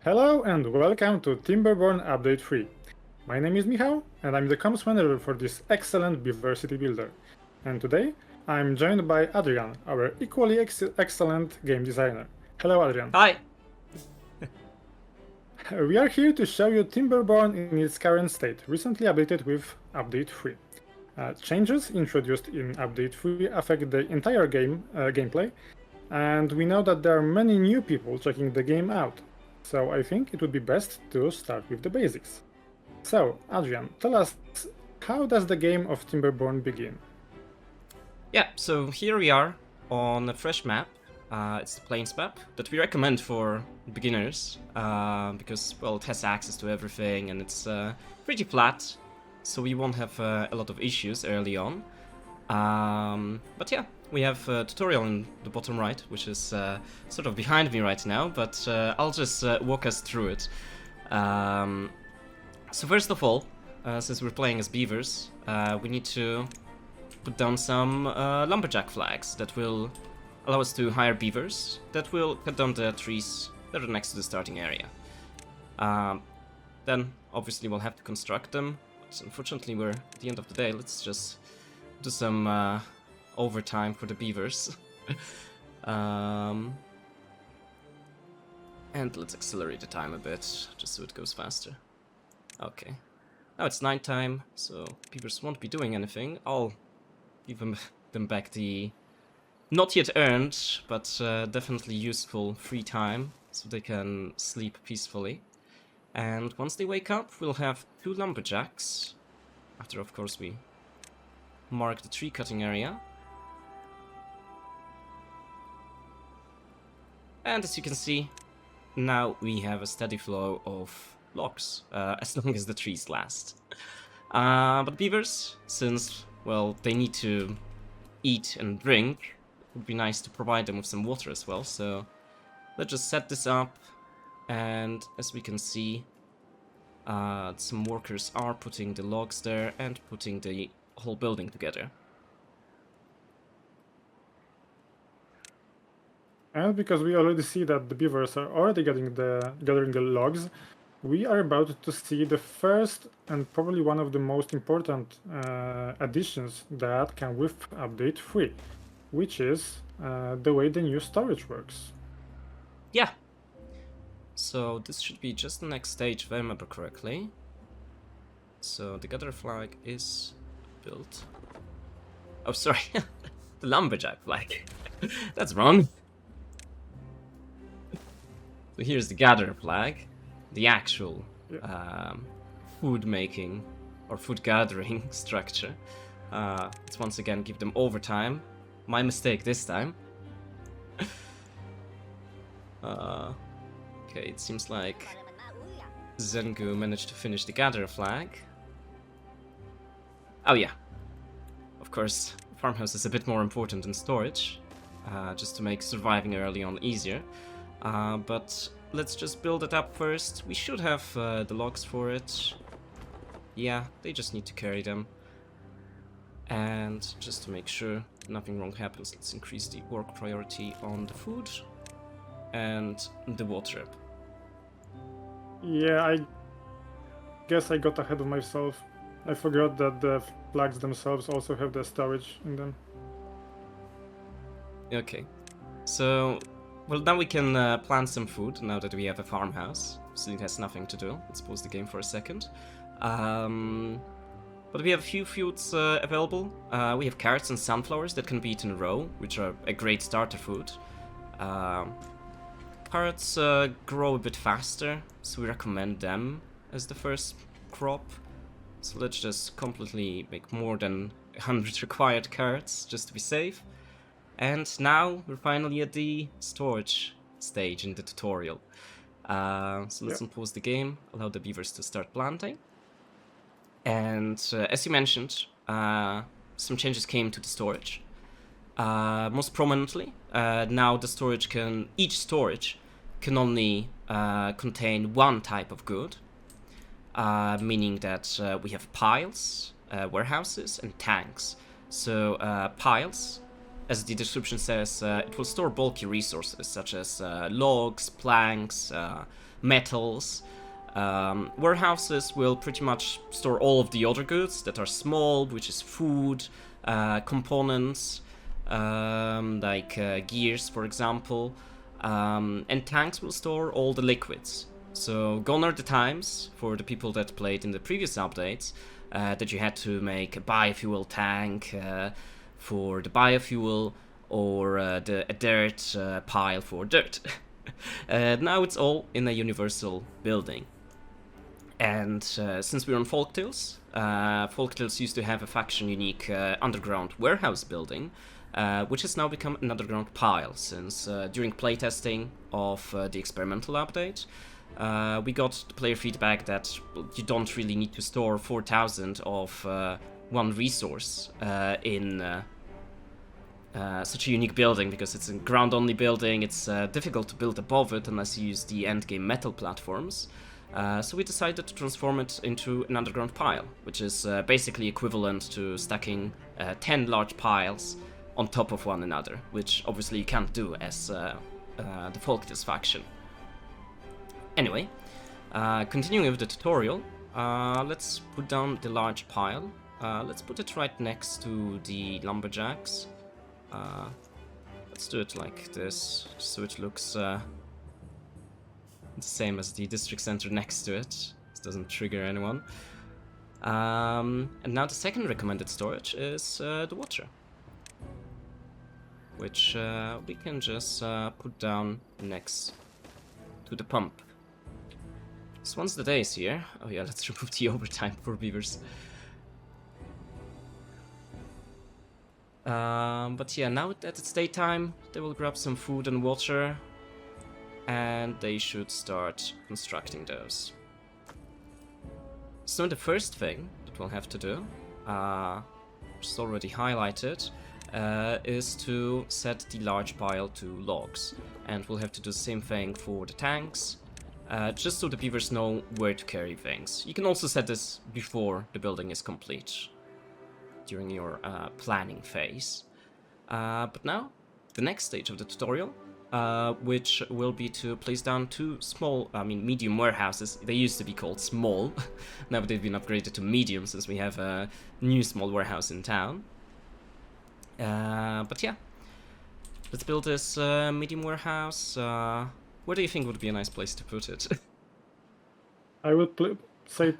Hello and welcome to Timberborn Update 3. My name is Michał and I'm the comms manager for this excellent Beaver City builder. And today I'm joined by Adrian, our equally excellent game designer. Hello Adrian. Hi! We are here to show you Timberborn in its current state, recently updated with Update 3. Changes introduced in Update 3 affect the entire gameplay, and we know that there are many new people checking the game out. So I think it would be best to start with the basics. So, Adrian, tell us, how does the game of Timberborn begin? Yeah, so here we are on a fresh map. It's the Plains map that we recommend for beginners because, well, it has access to everything and it's pretty flat, so we won't have a lot of issues early on. But yeah, we have a tutorial in the bottom right, which is sort of behind me right now, but I'll just walk us through it. So first of all, since we're playing as beavers, we need to put down some lumberjack flags that will allow us to hire beavers that will cut down the trees that are next to the starting area. Then obviously we'll have to construct them, but unfortunately we're at the end of the day. Let's just do some overtime for the beavers. And let's accelerate the time a bit, just so it goes faster. Okay. Now it's nighttime, so beavers won't be doing anything. I'll give them back the not yet earned, but definitely useful free time, so they can sleep peacefully. And once they wake up, we'll have 2 lumberjacks. After, of course, we mark the tree cutting area. And as you can see, now we have a steady flow of logs, as long as the trees last. But beavers, since, well, they need to eat and drink, it would be nice to provide them with some water as well, so let's just set this up, and as we can see, some workers are putting the logs there and putting the whole building together. And because we already see that the beavers are already gathering the logs, we are about to see the first and probably one of the most important additions that come with Update 3, which is the way the new storage works. Yeah. So this should be just the next stage, if I remember correctly. So the gather flag is built. Oh, sorry. The lumberjack flag. That's wrong. So here's the gather flag. The actual food making or food gathering structure. Let's once again give them overtime. My mistake this time. Okay, it seems like Zengu managed to finish the gather flag. Oh yeah, of course, farmhouse is a bit more important than storage, just to make surviving early on easier. But let's just build it up first. We should have the logs for it. Yeah, they just need to carry them. And just to make sure nothing wrong happens, let's increase the work priority on the food and the water up. Yeah, I guess I got ahead of myself. I forgot that the flags themselves also have the storage in them. Okay, so, well, now we can plant some food now that we have a farmhouse. So it has nothing to do. Let's pause the game for a second. But we have a few foods available. We have carrots and sunflowers that can be eaten raw, which are a great starter food. Carrots grow a bit faster, so we recommend them as the first crop. So let's just completely make more than 100 required carrots, just to be safe. And now we're finally at the storage stage in the tutorial. So let's unpause the game, allow the beavers to start planting. And as you mentioned, some changes came to the storage. Most prominently, now the each storage can only contain one type of good, meaning that we have piles, warehouses, and tanks. So piles, as the description says, it will store bulky resources such as logs, planks, metals. Warehouses will pretty much store all of the other goods that are small, which is food, components, like gears, for example. And tanks will store all the liquids. So gone are the times, for the people that played in the previous updates, that you had to make a biofuel tank for the biofuel, or a dirt pile for dirt. Now it's all in a universal building. And since we're on Folktales used to have a faction-unique underground warehouse building, which has now become an underground pile, since during playtesting of the experimental update, we got the player feedback that you don't really need to store 4,000 of one resource in such a unique building, because it's a ground-only building. It's difficult to build above it unless you use the endgame metal platforms. So we decided to transform it into an underground pile, which is basically equivalent to stacking 10 large piles on top of one another, which obviously you can't do as the Folktales faction. Anyway, continuing with the tutorial, let's put down the large pile. Let's put it right next to the lumberjacks. Let's do it like this, so it looks the same as the district center next to it. This doesn't trigger anyone. And now the second recommended storage is the water, which we can just put down next to the pump. So once the day is here, oh yeah, let's remove the overtime for beavers. But yeah, now that it's daytime, they will grab some food and water, and they should start constructing those. So the first thing that we'll have to do, which is already highlighted, is to set the large pile to logs. And we'll have to do the same thing for the tanks, just so the beavers know where to carry things. You can also set this before the building is complete, during your planning phase. But now, the next stage of the tutorial, which will be to place down two medium warehouses. They used to be called small, now they've been upgraded to medium since we have a new small warehouse in town. But yeah, let's build this medium warehouse. Where do you think would be a nice place to put it? I would say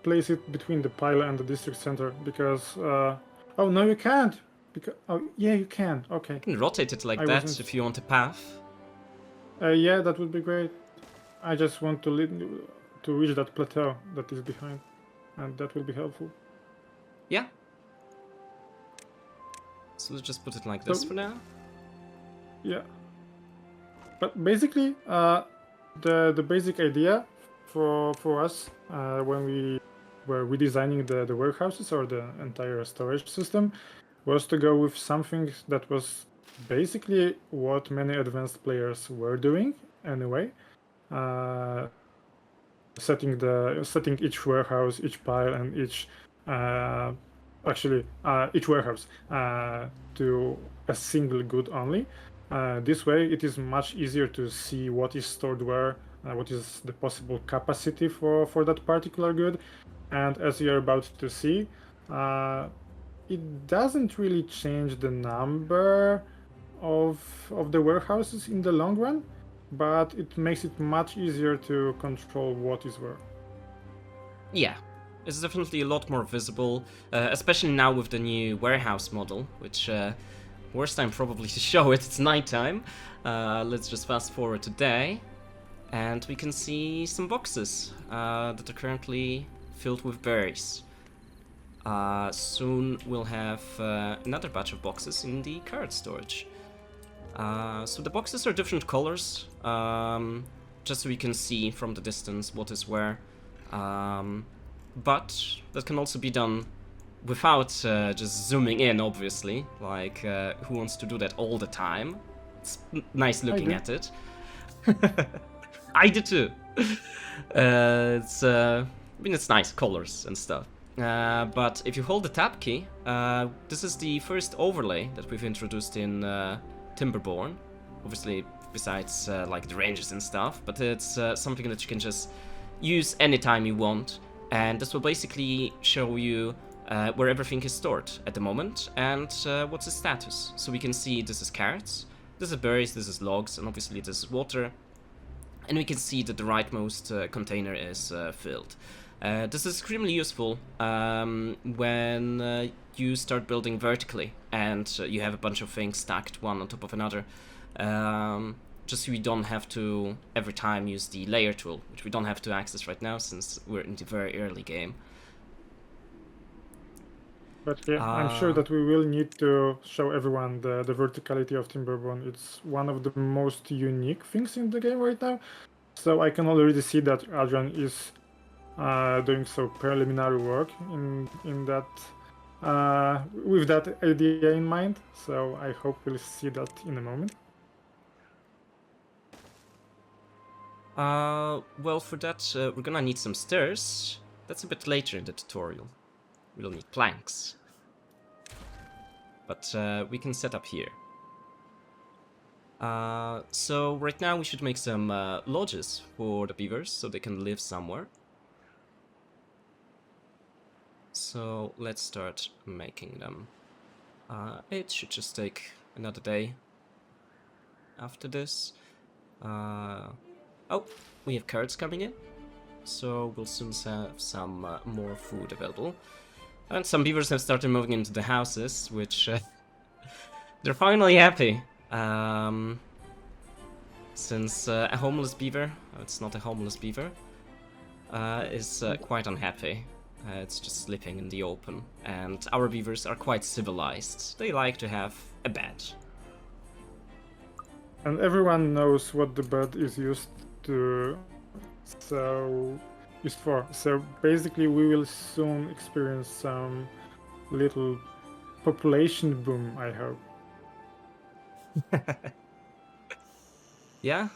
place it between the pile and the district center, because oh no, you can't, because oh yeah, you can. Okay, You can rotate it like that if you want a path. yeah, that would be great. I just want to reach that plateau that is behind, and that will be helpful. Yeah. So let's just put it like this for now. Yeah, but basically the basic idea for us when we were redesigning the warehouses or the entire storage system was to go with something that was basically what many advanced players were doing anyway, setting each warehouse, each pile, and each warehouse to a single good only. This way it is much easier to see what is stored where, what is the possible capacity for that particular good. And as you're about to see, it doesn't really change the number of the warehouses in the long run, but it makes it much easier to control what is where. Yeah, it's definitely a lot more visible, especially now with the new warehouse model, which worst time probably to show it, it's nighttime. Let's just fast forward to day, and we can see some boxes that are currently filled with berries. Soon we'll have another batch of boxes in the card storage. So the boxes are different colors, just so we can see from the distance what is where. But that can also be done without just zooming in, obviously. Like, who wants to do that all the time? It's nice looking at it. I do too. It's nice colors and stuff. But if you hold the tab key, this is the first overlay that we've introduced in Timberborn. Obviously, besides like the ranges and stuff, but it's something that you can just use anytime you want, and this will basically show you where everything is stored at the moment and what's the status. So we can see this is carrots, this is berries, this is logs, and obviously this is water. And we can see that the rightmost container is filled. This is extremely useful when you start building vertically and you have a bunch of things stacked one on top of another. Just so you don't have to every time use the layer tool, which we don't have to access right now since we're in the very early game. But yeah, I'm sure that we will need to show everyone the verticality of Timberborn. It's one of the most unique things in the game right now. So I can already see that Adrian is doing so preliminary work in that with that idea in mind. So I hope we'll see that in a moment. Well, for that we're gonna need some stairs. That's a bit later in the tutorial. We'll need planks. But we can set up here. So right now we should make some lodges for the beavers so they can live somewhere. So let's start making them. It should just take another day after this. Oh, we have carrots coming in. So we'll soon have some more food available. And some beavers have started moving into the houses, which they're finally happy. Since a homeless beaver, it's not a homeless beaver, is quite unhappy. It's just sleeping in the open. And our beavers are quite civilized. They like to have a bed. And everyone knows what the bed is used for. So basically we will soon experience some little population boom, I hope. Yeah,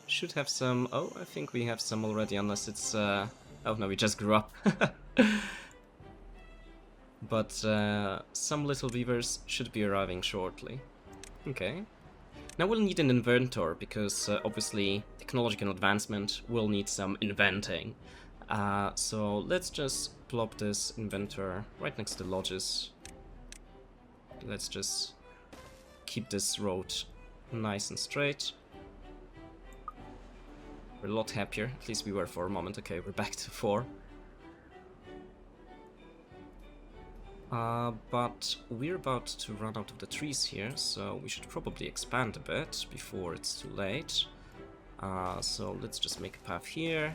should have some. Oh, I think we have some already, unless it's oh no, we just grew up. But some little beavers should be arriving shortly. Okay. Now we'll need an inventor, because obviously technological advancement will need some inventing. So let's just plop this inventor right next to the lodges. Let's just keep this road nice and straight. We're a lot happier, at least we were for a moment. Okay, we're back to 4. But we're about to run out of the trees here, so we should probably expand a bit before it's too late. So let's just make a path here.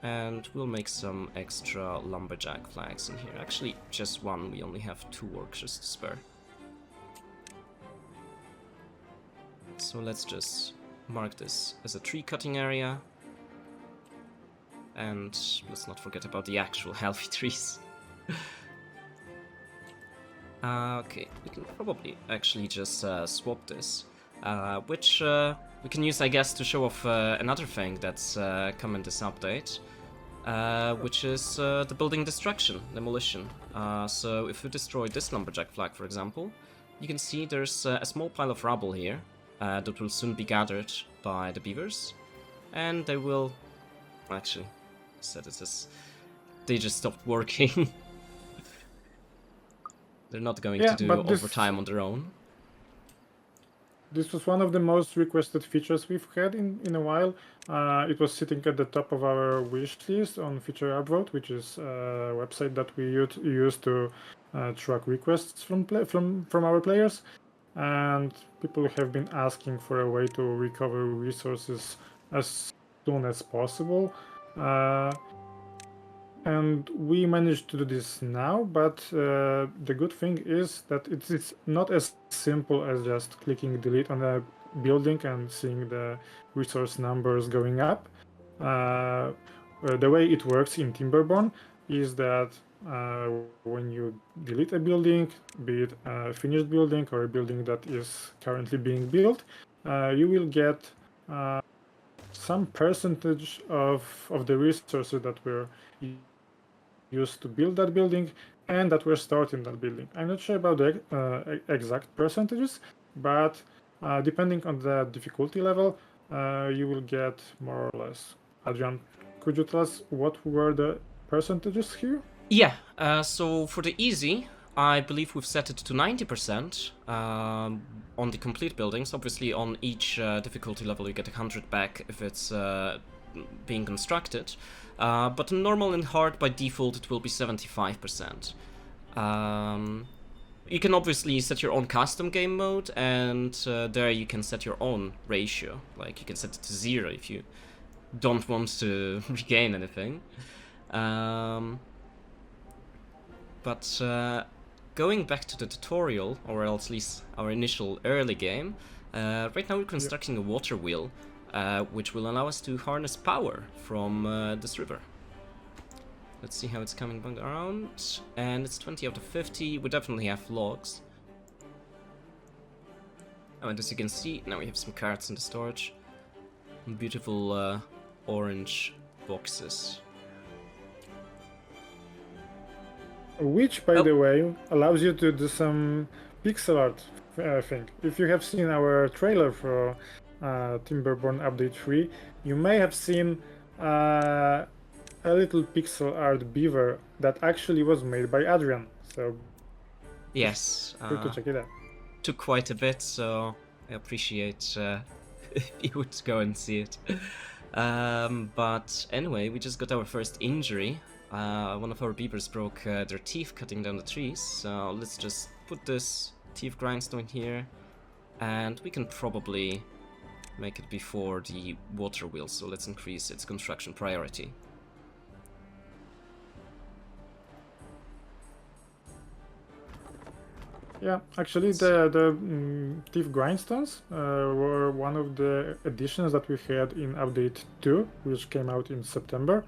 And we'll make some extra lumberjack flags in here. Actually, just one, we only have 2 workers to spare. So let's just mark this as a tree cutting area. And let's not forget about the actual healthy trees. Okay, we can probably actually just swap this, which we can use, I guess, to show off another thing that's come in this update, which is the building destruction, demolition. So if we destroy this lumberjack flag, for example, you can see there's a small pile of rubble here that will soon be gathered by the beavers, and they will actually set it as they just stopped working. They're not going to do overtime on their own. This was one of the most requested features we've had in a while. It was sitting at the top of our wish list on Feature Upvote, which is a website that we use to track requests from our players. And people have been asking for a way to recover resources as soon as possible. And we managed to do this now, but the good thing is that it's not as simple as just clicking delete on a building and seeing the resource numbers going up. The way it works in Timberborn is that when you delete a building, be it a finished building or a building that is currently being built, you will get some percentage of the resources that were used to build that building and that were stored in that building. I'm not sure about the exact percentages, but Depending on the difficulty level, you will get more or less. Adrian, could you tell us what were the percentages here? Yeah, so for the easy, I believe we've set it to 90% on the complete buildings. Obviously, on each difficulty level, you get 100 back if it's being constructed. But in normal and hard, by default, it will be 75%. You can obviously set your own custom game mode, and there you can set your own ratio. Like, you can set it to 0 if you don't want to regain anything. But going back to the tutorial, or at least our initial early game, right now we're constructing a water wheel, which will allow us to harness power from this river. Let's see how it's coming back around, and it's 20 out of 50, we definitely have logs. Oh, and as you can see, now we have some carrots in the storage. Beautiful orange boxes. Which, by the way, allows you to do some pixel art thing. If you have seen our trailer for Timberborn Update 3, you may have seen a little pixel art beaver that actually was made by Adrian. So yes, good to check it out. Took quite a bit, so I appreciate if you would go and see it. But anyway, we just got our first injury. One of our beavers broke their teeth cutting down the trees, so let's just put this teeth grindstone here, and we can probably make it before the water wheel, so let's increase its construction priority. Yeah, actually the teeth grindstones were one of the additions that we had in Update 2, which came out in September.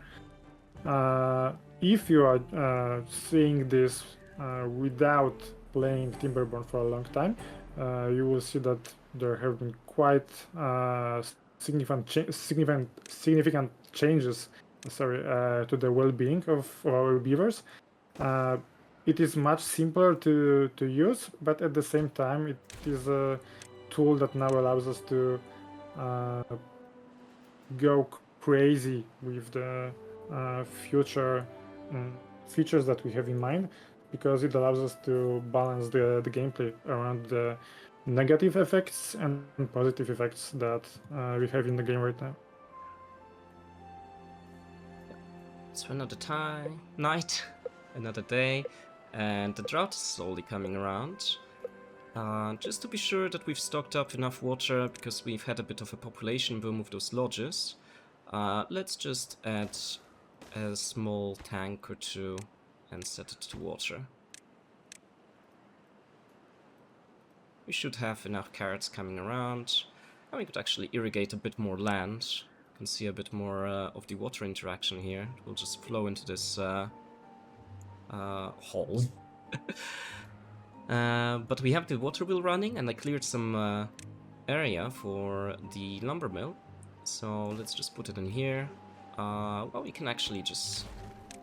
If you are seeing this without playing Timberborn for a long time, you will see that there have been quite significant changes. To the well-being of our beavers. It is much simpler to use, but at the same time, it is a tool that now allows us to go crazy with the future features that we have in mind, because it allows us to balance the gameplay around the negative effects and positive effects that we have in the game right now. It's another night, another day, and the drought is slowly coming around. Just to be sure that we've stocked up enough water, because we've had a bit of a population boom of those lodges, let's just add a small tank or two and set it to water. We should have enough carrots coming around, and we could actually irrigate a bit more land. You can see a bit more of the water interaction here. It will just flow into this hole. But we have the water wheel running, and I cleared some area for the lumber mill. So let's just put it in here. Well, we can actually just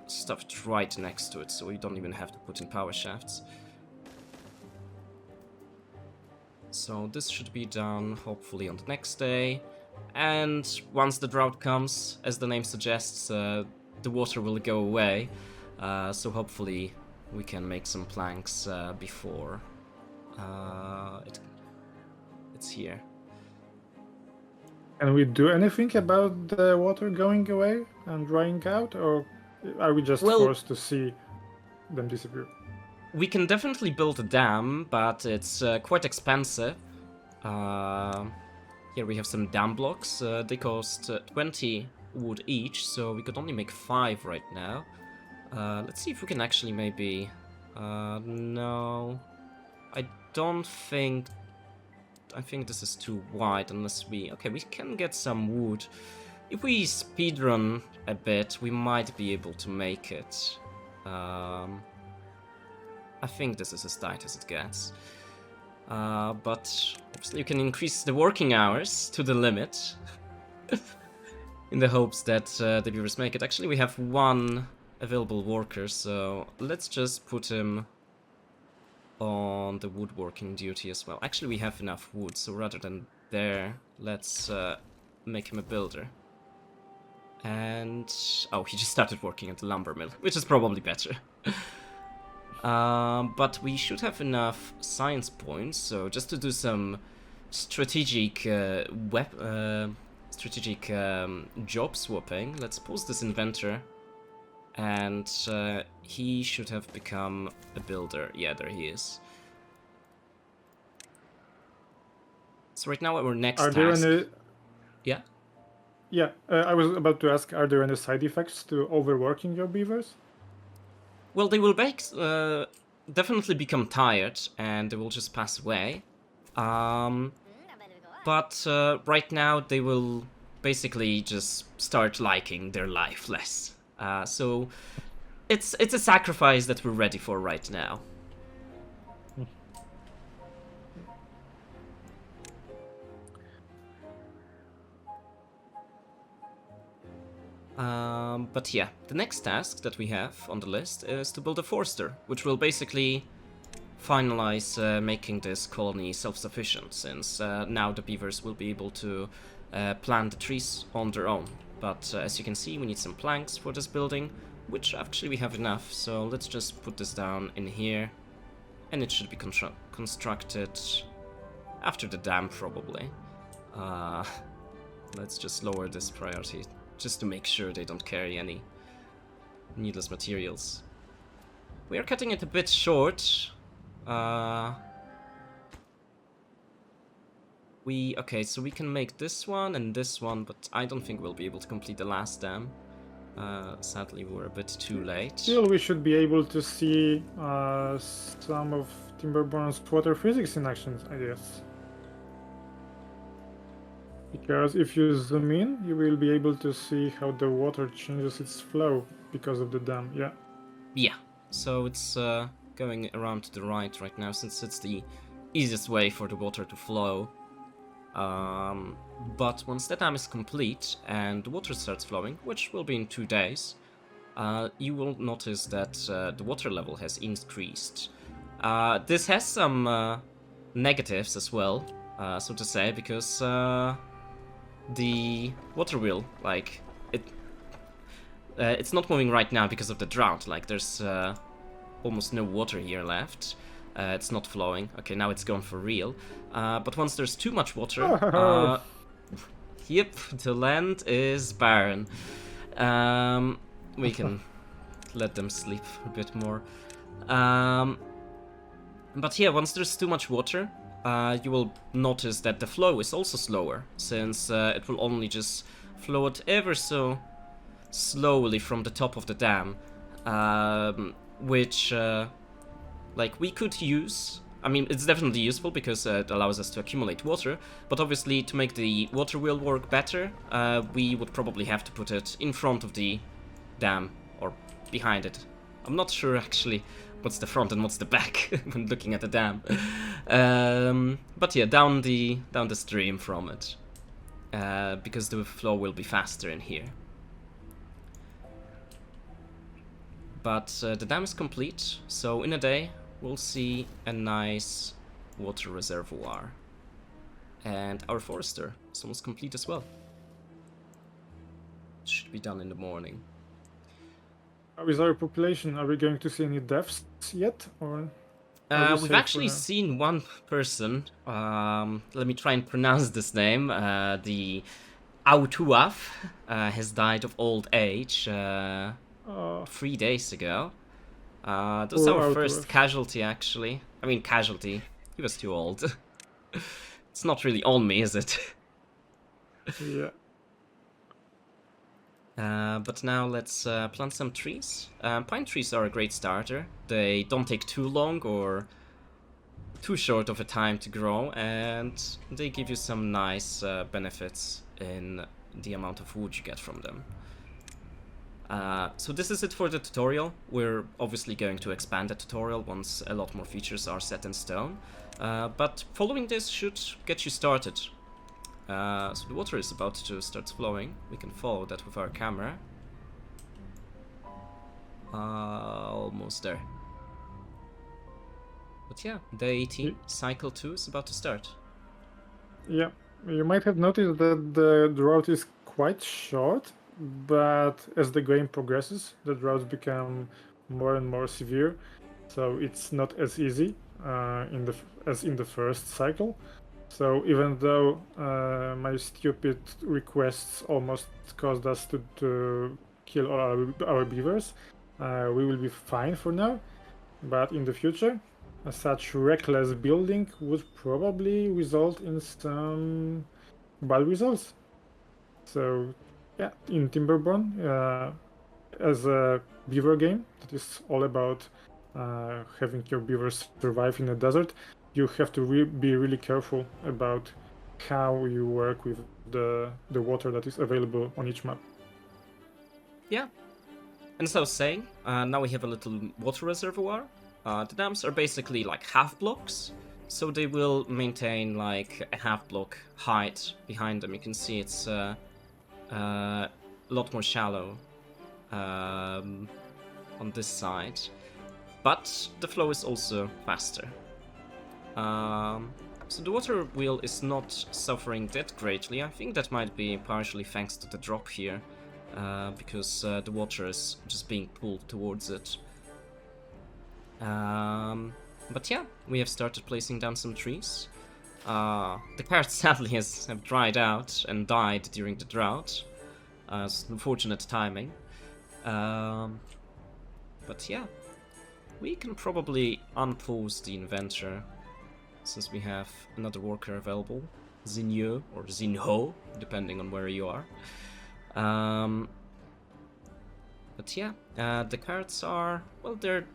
stuff it right next to it, so we don't even have to put in power shafts. So this should be done hopefully on the next day. And once the drought comes, as the name suggests, the water will go away. So hopefully we can make some planks before it's here. Can we do anything about the water going away and drying out, or are we just forced to see them disappear? We can definitely build a dam, but it's quite expensive. Here we have some dam blocks. They cost 20 wood each, so we could only make 5 right now. Let's see if we can actually maybe... no... I don't think... I think this is too wide unless we... Okay, we can get some wood. If we speedrun a bit, we might be able to make it. I think this is as tight as it gets. But obviously you can increase the working hours to the limit. In the hopes that the viewers make it. Actually, we have one available worker, so let's just put him on the woodworking duty as well. Actually, we have enough wood, so rather than there, let's make him a builder. And oh, he just started working at the lumber mill, which is probably better. But we should have enough science points, so just to do some strategic job swapping, let's pause this inventor, and he should have become a builder. Yeah, there he is. So right now our next task... there any... Yeah? Yeah, I was about to ask, are there any side effects to overworking your beavers? Well, they will definitely become tired, and they will just pass away. But right now they will basically just start liking their life less. So it's a sacrifice that we're ready for right now. But yeah, the next task that we have on the list is to build a forester, which will basically finalize making this colony self-sufficient, since now the beavers will be able to plant the trees on their own. But as you can see, we need some planks for this building, which actually we have enough, so let's just put this down in here, and it should be constructed after the dam, probably. Let's just lower this priority, just to make sure they don't carry any needless materials. We are cutting it a bit short. Okay, so we can make this one and this one, but I don't think we'll be able to complete the last dam. Sadly, we're a bit too late. Still, we should be able to see some of Timberborn's water physics in action, I guess. Because if you zoom in, you will be able to see how the water changes its flow because of the dam, yeah. Yeah, so it's going around to the right now, since it's the easiest way for the water to flow. But once the dam is complete and the water starts flowing, which will be in 2 days, you will notice that the water level has increased. This has some negatives as well, so to say, because the water wheel, like, it's not moving right now because of the drought. Like, there's almost no water here left. It's not flowing. Okay, now it's gone for real. But once there's too much water, yep, the land is barren. We can let them sleep a bit more. But yeah, once there's too much water, you will notice that the flow is also slower, since it will only just flow it ever so slowly from the top of the dam, which like we could use. I mean, it's definitely useful because it allows us to accumulate water, but obviously to make the water wheel work better, we would probably have to put it in front of the dam or behind it. I'm not sure actually what's the front and what's the back when looking at the dam. But yeah, down the stream from it, because the flow will be faster in here. But the dam is complete, so in a day we'll see a nice water reservoir. And our forester is almost complete as well. It should be done in the morning. How is our population? Are we going to see any deaths yet? Or we've actually seen one person. Let me try and pronounce this name. The Autuaf has died of old age 3 days ago. That was our first casualty, actually. I mean, casualty. He was too old. It's not really on me, is it? Yeah. But now let's plant some trees. Pine trees are a great starter. They don't take too long or too short of a time to grow, and they give you some nice benefits in the amount of wood you get from them. So this is it for the tutorial. We're obviously going to expand the tutorial once a lot more features are set in stone. But following this should get you started. So the water is about to start flowing. We can follow that with our camera. Almost there. But yeah, day 18, cycle 2 is about to start. Yeah, you might have noticed that the drought is quite short, but as the game progresses, the droughts become more and more severe. So it's not as easy as in the first cycle. So even though my stupid requests almost caused us to kill all our beavers, we will be fine for now. But in the future, such reckless building would probably result in some bad results. So yeah, in Timberborn, as a beaver game that is all about having your beavers survive in the desert, you have to be really careful about how you work with the water that is available on each map. Yeah. And as I was saying, now we have a little water reservoir. The dams are basically like half blocks, so they will maintain like a half block height behind them. You can see it's a lot more shallow on this side, but the flow is also faster. So the water wheel is not suffering that greatly. I think that might be partially thanks to the drop here, because the water is just being pulled towards it. But yeah, we have started placing down some trees. The carrots sadly have dried out and died during the drought. It's unfortunate timing. But yeah, we can probably unpause the inventor since we have another worker available, Zinyo or Zinho, depending on where you are. But yeah, the carrots are, well, they're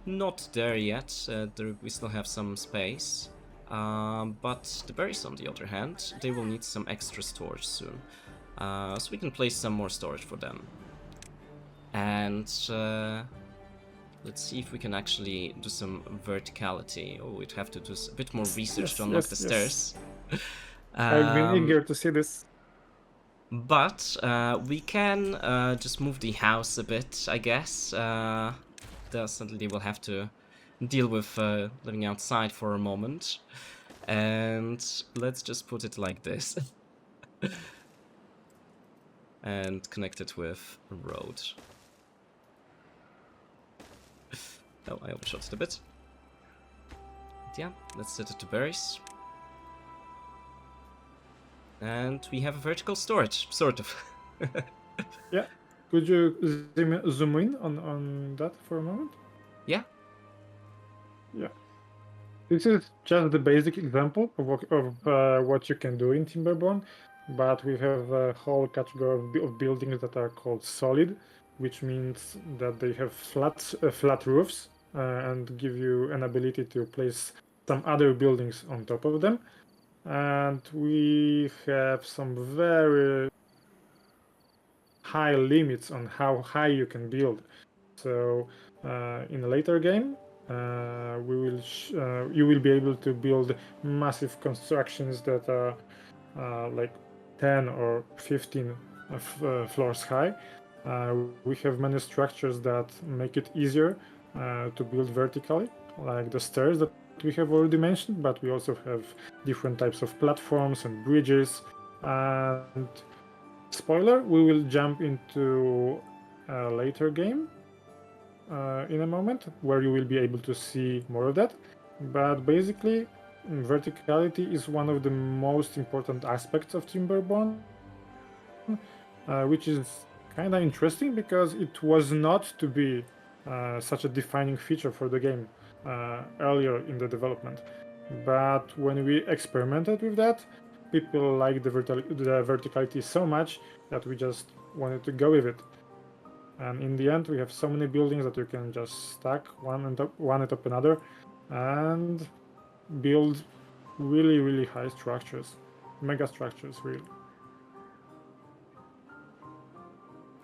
not there yet. We still have some space. But the berries, on the other hand, they will need some extra storage soon. So we can place some more storage for them. And let's see if we can actually do some verticality. Oh, we'd have to do a bit more research to unlock the stairs. I've been eager to see this. But we can just move the house a bit, I guess. Suddenly we'll have to deal with living outside for a moment. And let's just put it like this. And connect it with a road. Oh, I overshot it a bit. But yeah, let's set it to berries. And we have a vertical storage, sort of. Yeah. Could you zoom in on that for a moment? Yeah. Yeah. This is just the basic example of what you can do in Timberborn, but we have a whole category of buildings that are called solid, which means that they have flat roofs and give you an ability to place some other buildings on top of them. And we have some very high limits on how high you can build. So in a later game, you will be able to build massive constructions that are like 10 or 15 floors high. We have many structures that make it easier to build vertically, like the stairs that we have already mentioned, but we also have different types of platforms and bridges. And spoiler, we will jump into a later game in a moment where you will be able to see more of that. But basically, verticality is one of the most important aspects of Timberborn, which is kind of interesting because it was not to be such a defining feature for the game earlier in the development. But when we experimented with that, people liked the verticality so much that we just wanted to go with it. And in the end, we have so many buildings that you can just stack one atop another and build really, really high structures, mega structures, really.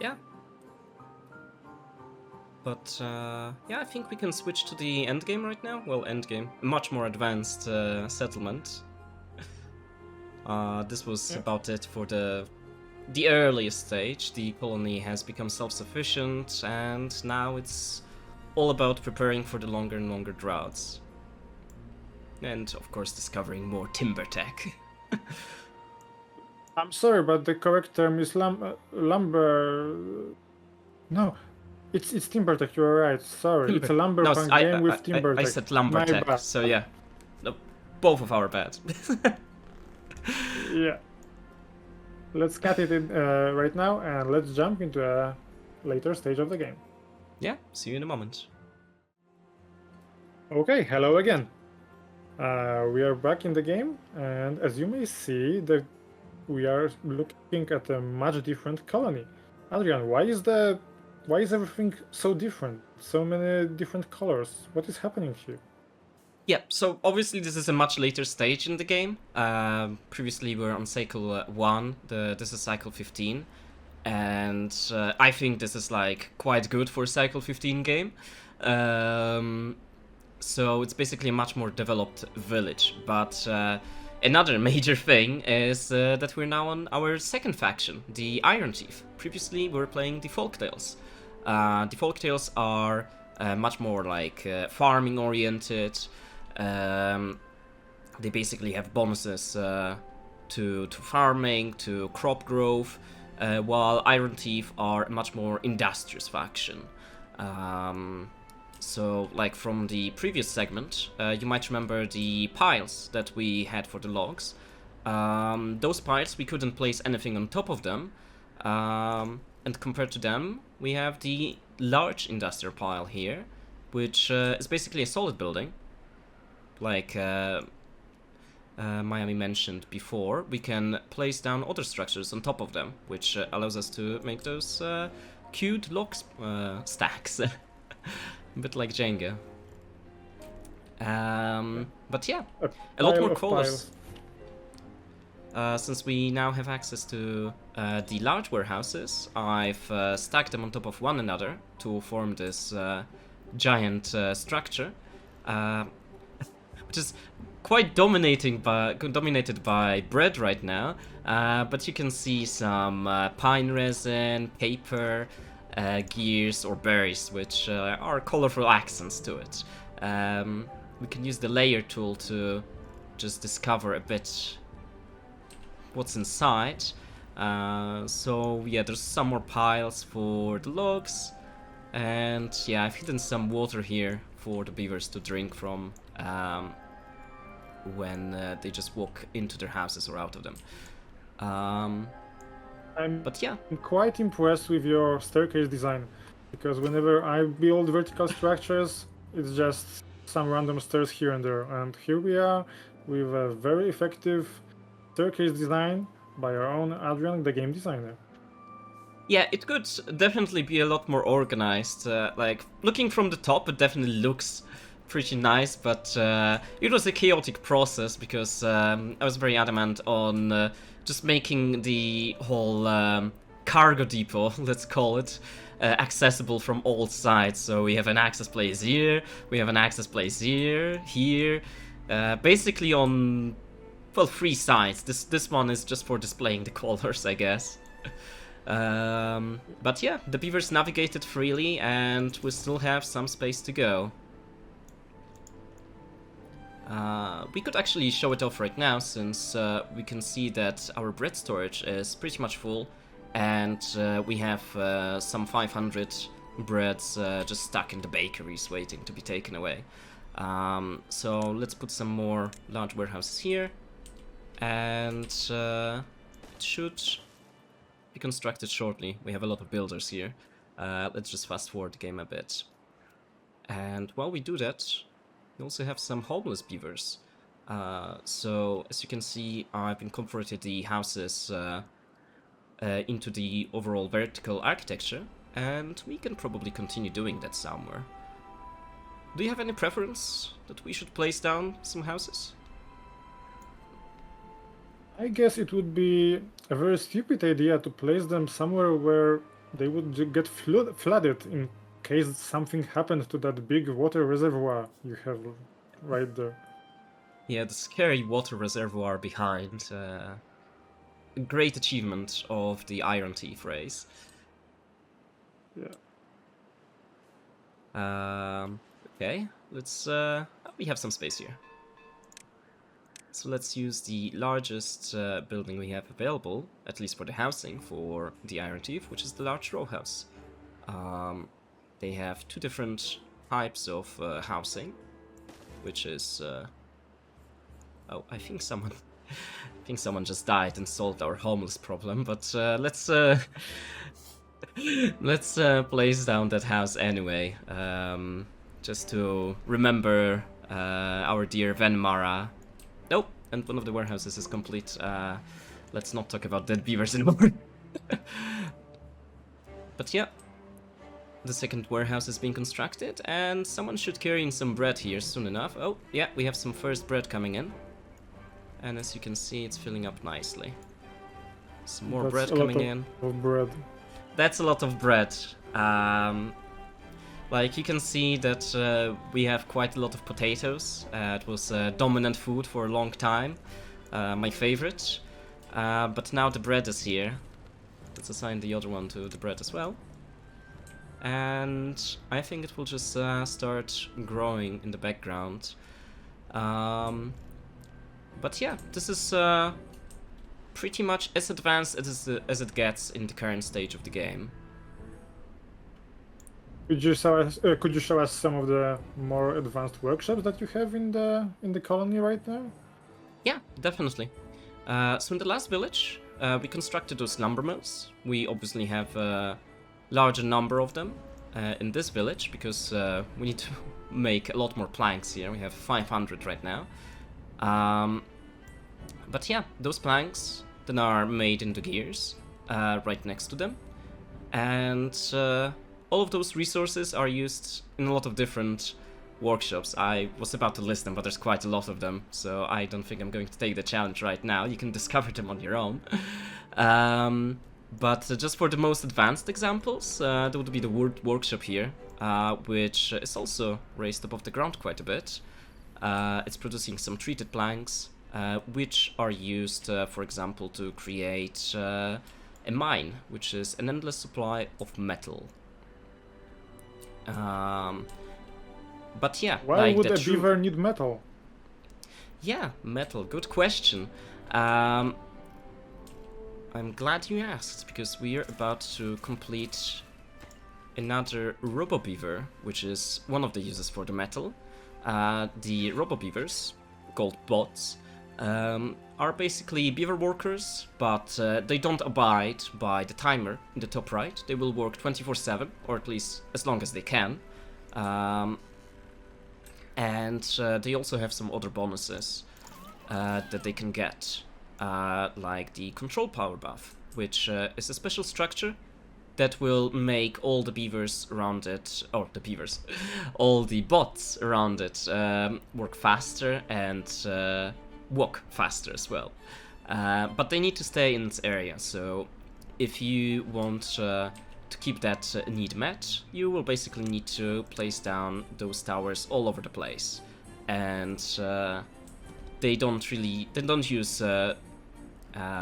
Yeah. But yeah, I think we can switch to the end game right now. Well, end game, a much more advanced settlement. This was about it for the earliest stage. The colony has become self-sufficient, and now it's all about preparing for the longer and longer droughts. And of course discovering more timber tech. I'm sorry, but the correct term is lumber. No, it's timber tech. You're right. Sorry, it's a lumberpunk game with timber tech. I said lumber My tech, bad. so yeah. No, both of our bad. Yeah. Let's cut it in right now and let's jump into a later stage of the game. Yeah, see you in a moment. Okay, hello again. We are back in the game, and as you may see, we are looking at a much different colony. Adrian, why is everything so different? So many different colors. What is happening here? Yeah, so obviously this is a much later stage in the game. Previously we were on cycle 1, this is cycle 15. And I think this is like quite good for a cycle 15 game. So it's basically a much more developed village. But another major thing is that we're now on our second faction, the Iron Thief. Previously we were playing the Folktales. The Folktales are much more like farming oriented. They basically have bonuses to farming, to crop growth, while Iron Thief are a much more industrious faction. So, like from the previous segment, you might remember the piles that we had for the logs. Those piles, we couldn't place anything on top of them, and compared to them, we have the large industrial pile here, which is basically a solid building. Like Miami mentioned before, we can place down other structures on top of them, which allows us to make those cute log stacks. A bit like Jenga. But yeah, a lot more colors. Since we now have access to the large warehouses, I've stacked them on top of one another to form this giant structure. Which is quite dominated by bread right now, but you can see some pine resin, paper, gears or berries, which are colorful accents to it. We can use the layer tool to just discover a bit what's inside. So yeah, there's some more piles for the logs, and yeah, I've hidden some water here for the beavers to drink from when they just walk into their houses or out of them. But yeah, I'm quite impressed with your staircase design, because whenever I build vertical structures, it's just some random stairs here and there, and here we are with a very effective staircase design by our own Adrian, the game designer. Yeah, it could definitely be a lot more organized. Like, looking from the top, it definitely looks pretty nice, but it was a chaotic process because I was very adamant on just making the whole cargo depot, let's call it, accessible from all sides. So we have an access place here, we have an access place here, basically on, well, 3 sides. This one is just for displaying the colors, I guess. But yeah, the beavers navigated freely and we still have some space to go. We could actually show it off right now, since we can see that our bread storage is pretty much full, and we have some 500 breads just stuck in the bakeries waiting to be taken away. So let's put some more large warehouses here, and it should be constructed shortly. We have a lot of builders here. Let's just fast forward the game a bit. And while we do that, we also have some homeless beavers. So as you can see, I've incorporated the houses into the overall vertical architecture, and we can probably continue doing that somewhere. Do you have any preference that we should place down some houses? I guess it would be a very stupid idea to place them somewhere where they would get flooded in case something happened to that big water reservoir you have right there. Yeah, the scary water reservoir behind. A great achievement of the Iron Thief race. Yeah. Okay, let's. We have some space here. So let's use the largest building we have available, at least for the housing, for the Iron Thief, which is the large row house. They have two different types of housing, which is. Oh, I think someone. I think someone just died and solved our homeless problem. But let's let's place down that house anyway, just to remember our dear Venmara. Nope, and one of the warehouses is complete. Let's not talk about dead beavers anymore. But yeah, the second warehouse is being constructed, and someone should carry in some bread here soon enough. Oh, yeah, we have some first bread coming in. And as you can see, it's filling up nicely. Some more bread coming in. Bread. That's a lot of bread. Like you can see that we have quite a lot of potatoes. It was dominant food for a long time. My favorite. But now the bread is here. Let's assign the other one to the bread as well. And I think it will just start growing in the background. But yeah, this is pretty much as advanced as it gets in the current stage of the game. Could you show us some of the more advanced workshops that you have in the colony right now? Yeah, definitely. So in the last village, we constructed those lumber mills. We obviously have a larger number of them in this village because we need to make a lot more planks here. We have 500 right now. But yeah, those planks then are made into gears right next to them. And all of those resources are used in a lot of different workshops. I was about to list them, but there's quite a lot of them, so I don't think I'm going to take the challenge right now. You can discover them on your own. But just for the most advanced examples, there would be the wood workshop here, which is also raised above the ground quite a bit. It's producing some treated planks, which are used, for example, to create a mine, which is an endless supply of metal. But yeah, why like would a beaver need metal? Yeah, metal. Good question. I'm glad you asked, because we are about to complete another robo-beaver, which is one of the uses for the metal. The robo-beavers, called bots, are basically beaver workers, but they don't abide by the timer in the top right. They will work 24/7, or at least as long as they can. And they also have some other bonuses that they can get, like the control power buff, which is a special structure that will make all the beavers around it, or the beavers, all the bots around it work faster and walk faster as well. But they need to stay in this area, so if you want to keep that need met, you will basically need to place down those towers all over the place. And they don't use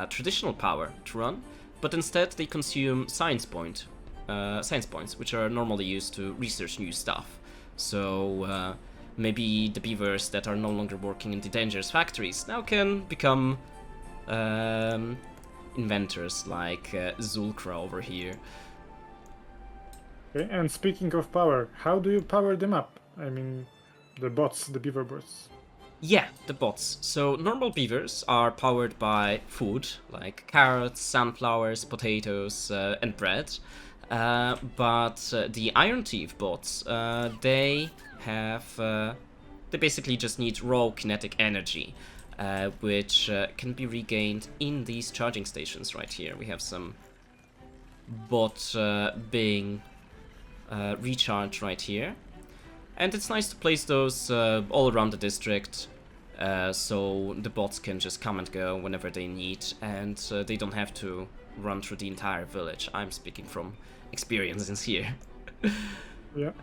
traditional power to run, but instead they consume science points, which are normally used to research new stuff. So maybe the beavers that are no longer working in the dangerous factories now can become inventors, like Zulkra over here. Okay, and speaking of power, how do you power them up? I mean, the bots, the beaver bots. Yeah, the bots. So normal beavers are powered by food, like carrots, sunflowers, potatoes, and bread. But the Iron Thief bots, they basically just need raw kinetic energy, which can be regained in these charging stations right here. We have some bots being recharged right here. And it's nice to place those all around the district, so the bots can just come and go whenever they need, and they don't have to run through the entire village. I'm speaking from experiences here. Yeah.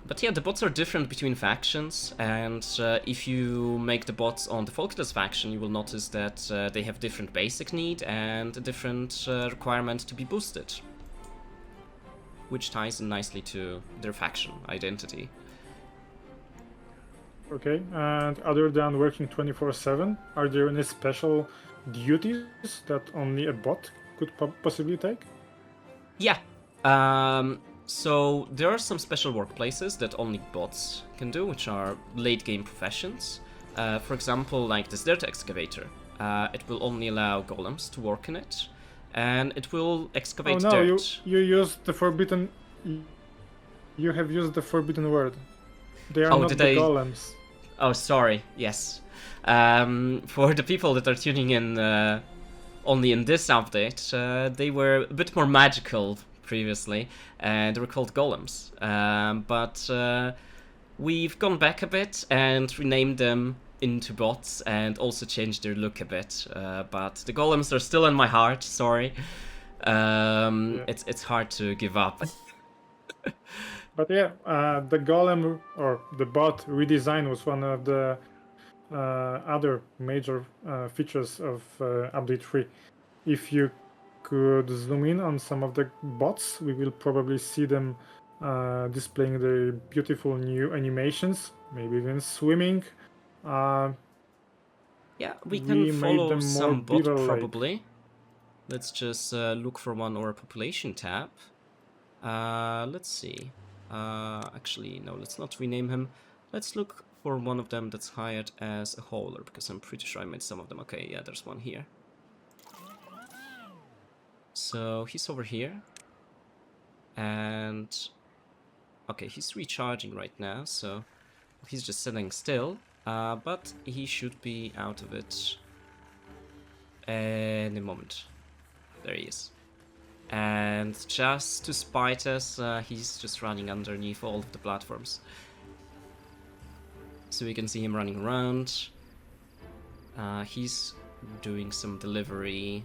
But yeah, the bots are different between factions, and if you make the bots on the Folkless faction, you will notice that they have different basic need and a different requirement to be boosted. which ties in nicely to their faction identity. Okay, and other than working 24/7, are there any special duties that only a bot could possibly take? Yeah. So there are some special workplaces that only bots can do, which are late game professions. For example, like this dirt excavator. It will only allow golems to work in it, and it will excavate Oh no, dirt. you used the forbidden. You have used the forbidden word. They are Oh, not did the I? golems. Oh, sorry. Yes. For the people that are tuning in only in this update, they were a bit more magical previously, and they were called golems. But we've gone back a bit and renamed them into bots, and also changed their look a bit. But the golems are still in my heart. Sorry. It's hard to give up. But yeah, the golem or the bot redesign was one of the other major features of update 3. If you could zoom in on some of the bots, we will probably see them displaying the beautiful new animations, maybe even swimming. Yeah, we can We made follow them more some bot beaver-like. probably. Let's just look for one or a population tab. Let's see. Actually, no, let's not rename him. Let's look for one of them that's hired as a hauler, because I'm pretty sure I made some of them. Okay, yeah, there's one here. So he's over here. And okay, he's recharging right now, so he's just sitting still. But he should be out of it any moment. There he is. And just to spite us, he's just running underneath all of the platforms. So we can see him running around. He's doing some delivery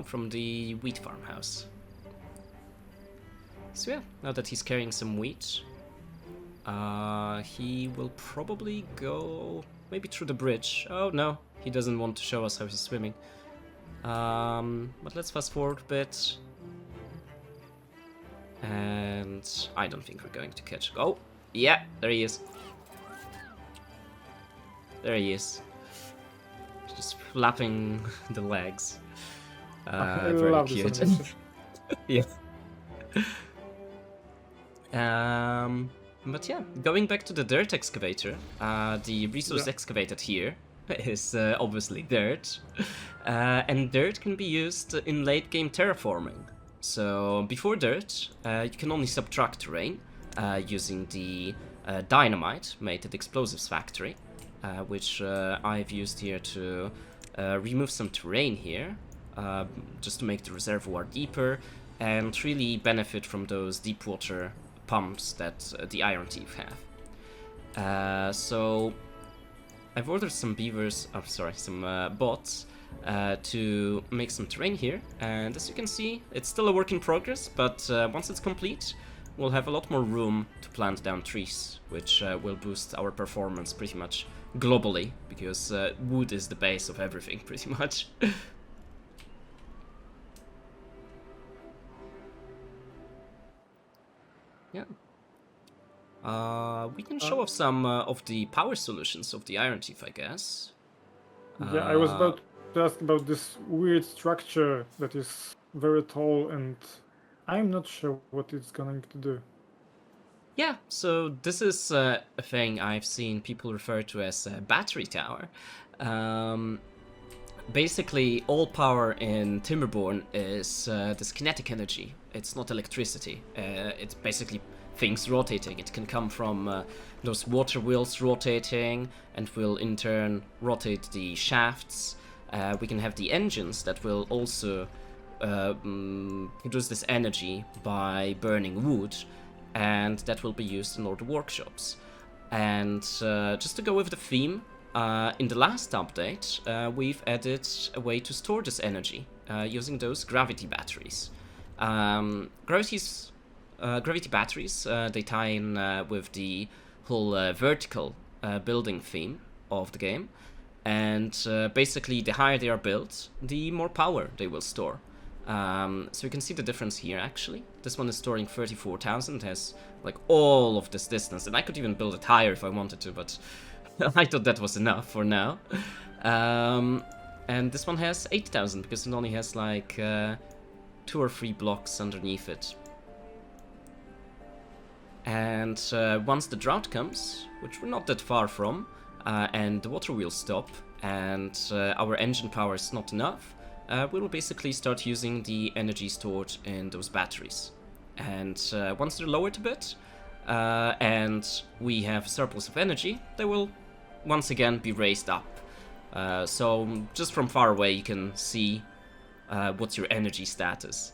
from the wheat farmhouse. So yeah, now that he's carrying some wheat, he will probably go maybe through the bridge. Oh no, he doesn't want to show us how he's swimming. But let's fast forward a bit. And I don't think we're going to catch. Oh, yeah, there he is. There he is. Just flapping the legs. Very cute. Yeah. But yeah, going back to the dirt excavator, the resource excavated here is obviously dirt, and dirt can be used in late game terraforming. So before dirt, you can only subtract terrain using the dynamite made at Explosives Factory, which I've used here to remove some terrain here, just to make the reservoir deeper and really benefit from those deep water pumps that the Iron Thief have. So I've ordered some beavers, some bots to make some terrain here, and as you can see, it's still a work in progress, but once it's complete, we'll have a lot more room to plant down trees, which will boost our performance pretty much globally, because wood is the base of everything, pretty much. Yeah. We can show off some of the power solutions of the Iron Thief, I guess. Yeah, I was about to ask about this weird structure that is very tall, and I'm not sure what it's going to do. Yeah, so this is a thing I've seen people refer to as a battery tower. Basically, all power in Timberborn is this kinetic energy. It's not electricity. It's basically things rotating. It can come from those water wheels rotating, and will in turn rotate the shafts. We can have the engines that will also produce this energy by burning wood, and that will be used in all the workshops. And just to go with the theme, in the last update, we've added a way to store this energy using those gravity batteries. Gravity batteries, they tie in with the whole vertical building theme of the game, and basically the higher they are built, the more power they will store. So you can see the difference here, actually. This one is storing 34,000, has like all of this distance, and I could even build it higher if I wanted to, but I thought that was enough for now. And this one has 8,000 because it only has like 2 or 3 blocks underneath it. And once the drought comes, which we're not that far from, and the water will stop, and our engine power is not enough, we will basically start using the energy stored in those batteries. And once they're lowered a bit, and we have surplus of energy, they will once again be raised up. So just from far away you can see what's your energy status.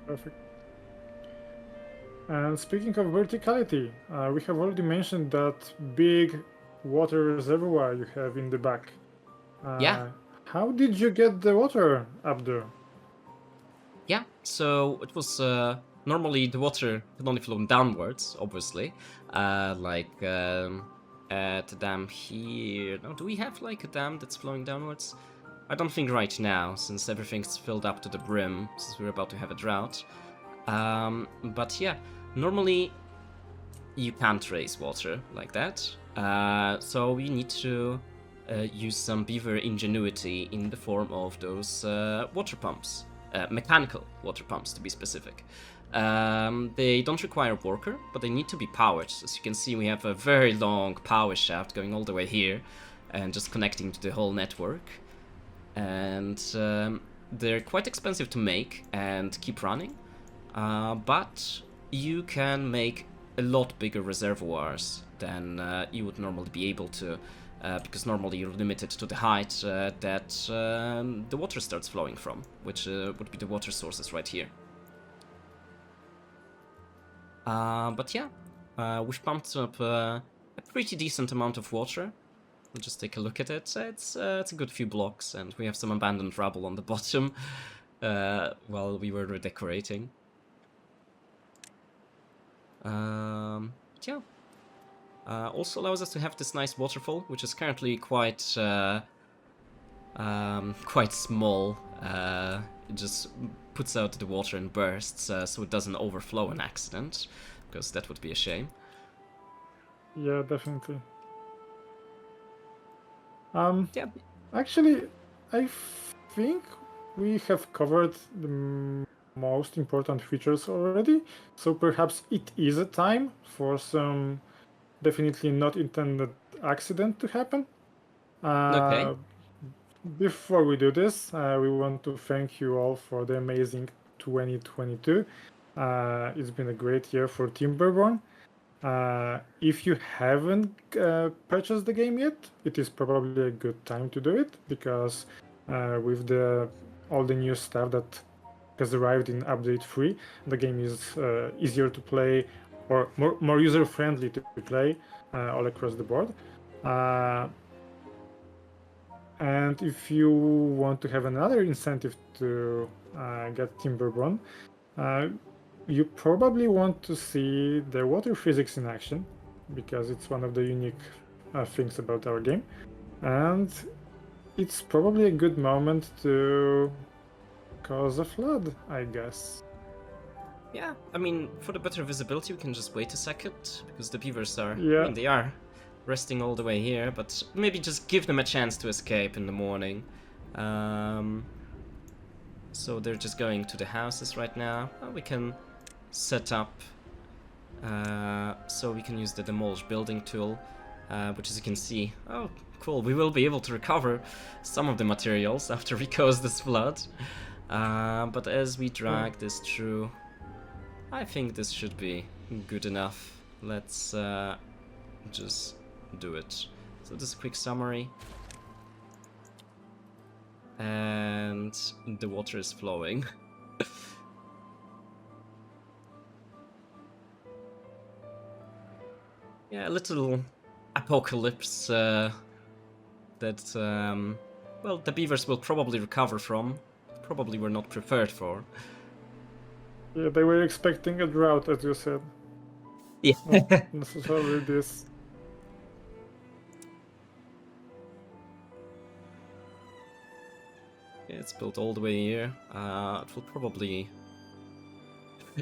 Perfect. And speaking of verticality, we have already mentioned that big water reservoir you have in the back. Yeah. How did you get the water up there? Yeah, so it was normally the water can only flow downwards, obviously. Like at the dam here. Now, do we have like a dam that's flowing downwards? I don't think right now, since everything's filled up to the brim, since we're about to have a drought. But yeah, normally you can't raise water like that. So we need to use some beaver ingenuity in the form of those water pumps. Mechanical water pumps, to be specific. They don't require a worker, but they need to be powered. As you can see, we have a very long power shaft going all the way here and just connecting to the whole network. And they're quite expensive to make and keep running, but you can make a lot bigger reservoirs than you would normally be able to, because normally you're limited to the height that the water starts flowing from, which would be the water sources right here. But yeah, we've pumped up a pretty decent amount of water. We'll just take a look at it. It's a good few blocks, and we have some abandoned rubble on the bottom while we were redecorating. Yeah. Also allows us to have this nice waterfall, which is currently quite small. It just puts out the water in bursts, so it doesn't overflow an accident, because that would be a shame. Yeah, definitely. Yeah. Actually, I think we have covered the most important features already, so perhaps it is a time for some definitely not intended accident to happen. Okay. Before we do this, we want to thank you all for the amazing 2022. It's been a great year for Timberborn. If you haven't purchased the game yet, it is probably a good time to do it, because with all the new stuff that has arrived in update 3, the game is easier to play, or more user-friendly to play all across the board. And if you want to have another incentive to get Timberborn, you probably want to see the water physics in action, because it's one of the unique things about our game. And it's probably a good moment to cause a flood, I guess. Yeah, I mean, for the better visibility, we can just wait a second, because the beavers are, Yeah. I mean, they are resting all the way here, but maybe just give them a chance to escape in the morning. So they're just going to the houses right now. We can set up, so we can use the demolish building tool, which, as you can see, oh cool, we will be able to recover some of the materials after we cause this flood. But as we drag this through, I think this should be good enough. Let's just do it. So this is a quick summary. And the water is flowing. Yeah, a little apocalypse that, well, the beavers will probably recover from. Probably were not prepared for. Yeah, they were expecting a drought, as you said. Yeah. Not necessarily this. It's built all the way here. It will probably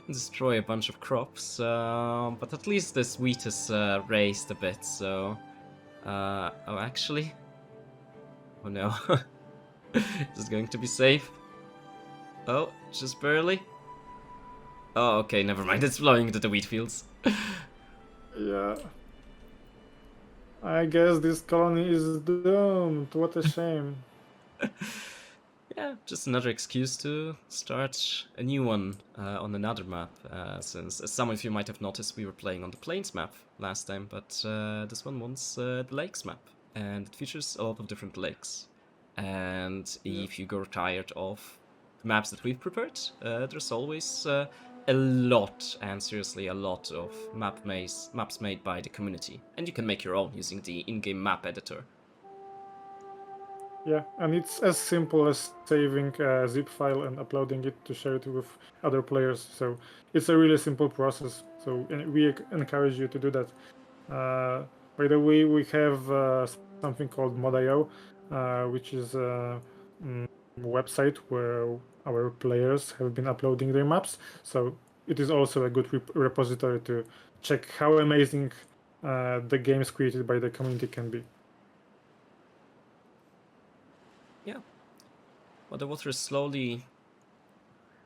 destroy a bunch of crops, but at least this wheat is raised a bit, so... oh, actually? Oh no. Is this going to be safe? Oh, just barely? Oh, okay, never mind, it's blowing into the wheat fields. Yeah. I guess this colony is doomed. What a shame. Yeah, just another excuse to start a new one on another map, since as some of you might have noticed, we were playing on the Plains map last time, but this one wants the Lakes map, and it features a lot of different lakes. And if you grow tired of the maps that we've prepared, there's always a lot, and seriously a lot, of maps made by the community, and you can make your own using the in-game map editor. Yeah, and it's as simple as saving a zip file and uploading it to share it with other players. So it's a really simple process. So we encourage you to do that. By the way, we have something called Mod.io, which is a website where our players have been uploading their maps. So it is also a good repository to check how amazing the games created by the community can be. Yeah. Well, the water is slowly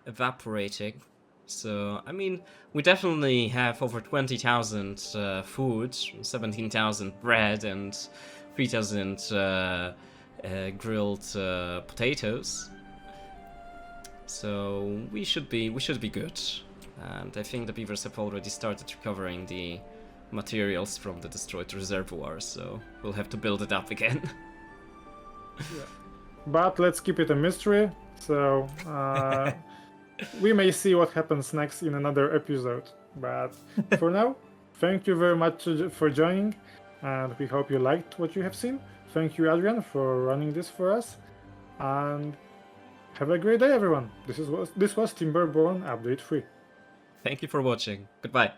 evaporating. So, I mean, we definitely have over 20,000 food, 17,000 bread, and 3,000 grilled potatoes. So we should be good. And I think the beavers have already started recovering the materials from the destroyed reservoir, so we'll have to build it up again. Yeah. But let's keep it a mystery, so we may see what happens next in another episode. But for now, thank you very much for joining, and we hope you liked what you have seen. Thank you, Adrian, for running this for us, and have a great day, everyone. This was Timberborn Update 3. Thank you for watching. Goodbye.